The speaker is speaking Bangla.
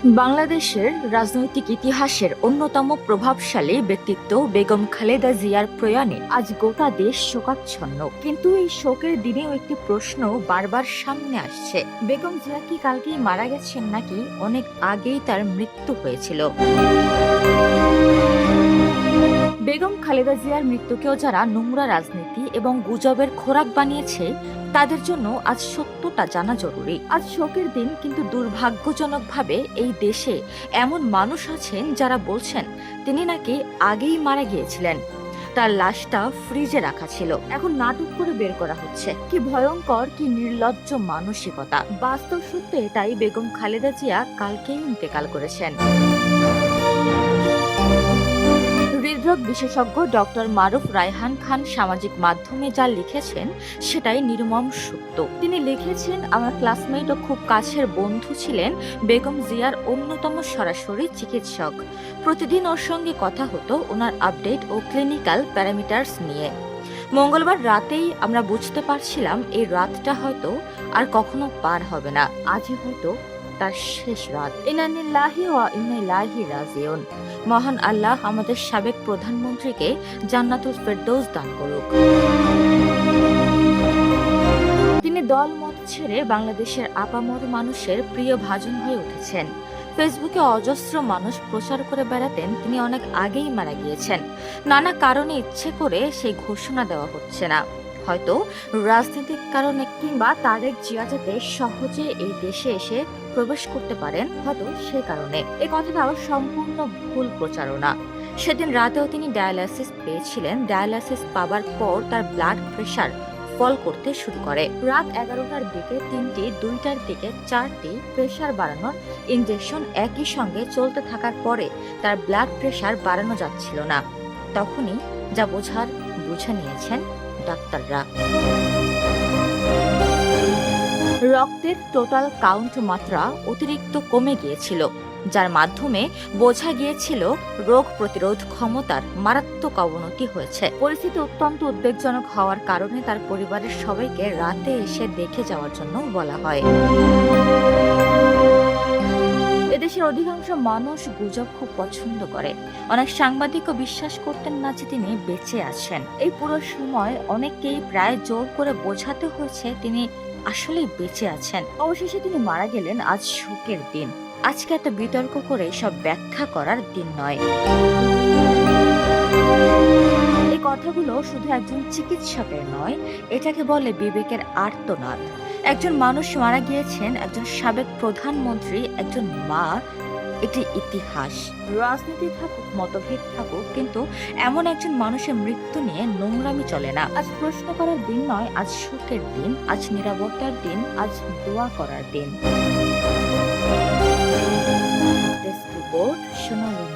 বাংলাদেশের রাজনৈতিক ইতিহাসের অন্যতম প্রভাবশালী ব্যক্তিত্ব বেগম খালেদা জিয়ার প্রয়াণে আজ গোটা দেশ শোকাচ্ছন্ন। কিন্তু এই শোকের দিনেও একটি প্রশ্ন বারবার সামনে আসছে, বেগম জিয়া কি কালকেই মারা গেছেন নাকি অনেক আগেই তার মৃত্যু হয়েছিল? বেগম খালেদা জিয়ার মৃত্যুকেও যারা নোংরা রাজনীতি এবং গুজবের খোরাক বানিয়েছে, তাদের জন্য আজ সত্যটা জানা জরুরি। আজ শোকের দিন, কিন্তু দুর্ভাগ্যজনকভাবে এই দেশে এমন মানুষ আছেন যারা বলছেন তিনি নাকি আগেই মারা গিয়েছিলেন, তার লাশটা ফ্রিজে রাখা ছিল, এখন নাটক করে বের করা হচ্ছে। কি ভয়ঙ্কর, কি নির্লজ্জ মানসিকতা! বাস্তব সত্যি এটাই, বেগম খালেদা জিয়া কালকেই ইন্তেকাল করেছেন। হৃদরোগ বিশেষজ্ঞ ডক্টর মারুফ রায়হান খান সামাজিক মাধ্যমে যা লিখেছেন সেটাই নির্মম সত্য। তিনি লিখেছেন, আমার ক্লাসমেট ও খুব কাছের বন্ধু ছিলেন বেগম জিয়ার অন্যতম সরাসরি চিকিৎসক। প্রতিদিন ওর সঙ্গে কথা হতো ওনার আপডেট ও ক্লিনিক্যাল প্যারামিটার্স নিয়ে। মঙ্গলবার রাতেই আমরা বুঝতে পারছিলাম এই রাতটা হয়তো আর কখনো পার হবে না, আজই হয়তো তার শেষ রাত। ইন্না লিল্লাহি ওয়া ইন্না ইলাইহি রাজিউন। মহান আল্লাহ আমাদের সাবেক প্রধানমন্ত্রীকে জান্নাতুল ফেরদৌস দান করুক। তিনি দলমত ছেড়ে বাংলাদেশের আপামর মানুষের প্রিয় ভাজন হয়ে উঠেছেন। ফেসবুকে অজস্র মানুষ প্রচার করে বেড়াতেন তিনি অনেক আগেই মারা গিয়েছেন। নানা কারণে ইচ্ছে করে সেই ঘোষণা দেওয়া হচ্ছে না, হয়তো রাজনৈতিক কারণে, কিংবা তারেক জিয়া যাতে সহজে এই দেশে এসে প্রবেশ করতে পারেন, হয়তো সে কারণে। এই কথাটাও সম্পূর্ণ ভুল প্রচারণা। সেদিন রাতেও তিনি ডায়ালাইসিস পেয়েছিলেন। ডায়ালাইসিস পাবার পর তার ব্লাড প্রেশার ফল করতে শুরু করে। রাত 11টার দিকে 3টি, 2টার দিকে 4টি প্রেশার বাড়ানোর ইনজেকশন একই সঙ্গে চলতে থাকার পরে তার ব্লাড প্রেশার বাড়ানো যাচ্ছিল না। তখনই যা বোঝার বুঝে নিয়েছেন ডাক্তাররা। রক্তের টোটাল কাউন্ট মাত্রা অতিরিক্ত কমে গিয়েছিল, যার মাধ্যমে বোঝা গিয়েছিল রোগ প্রতিরোধ ক্ষমতার মারাত্মক অবনতি হয়েছে। পরিস্থিতি অত্যন্ত উদ্বেগজনক হওয়ার কারণে তার পরিবারের সবাইকে রাতে এসে দেখে যাওয়ার জন্য বলা হয়। এদেশের অধিকাংশ মানুষ গুজব খুব পছন্দ করে। অনেক সাংবাদিকও বিশ্বাস করতেন না যে তিনি বেঁচে আছেন। এই পুরো সময় অনেককেই প্রায় জোর করে বোঝাতে হয়েছে তিনি আসলেই বেঁচে আছেন। অবশেষে তিনি মারা গেলেন আজ শোকের দিন। আজকে এত বিতর্ক করে সব ব্যাখ্যা করার দিন নয়। এই কথাগুলো শুধু একজন চিকিৎসকের নয়, এটাকে বলে বিবেকের আর্তনাদ। একজন মানুষ মারা গিয়েছেন, একজন সাবেক প্রধানমন্ত্রী, একজন মা, এটি ইতিহাস। রাজনীতি থাকুক, মতভেদ থাকুক, কিন্তু এমন একজন মানুষের মৃত্যু নিয়ে নোংরামি চলে না। আজ প্রশ্ন করার দিন নয়, আজ শোকের দিন, আজ নীরবতার দিন, আজ দোয়া করার দিন। ডেস্ক রিপোর্ট, সোনালী।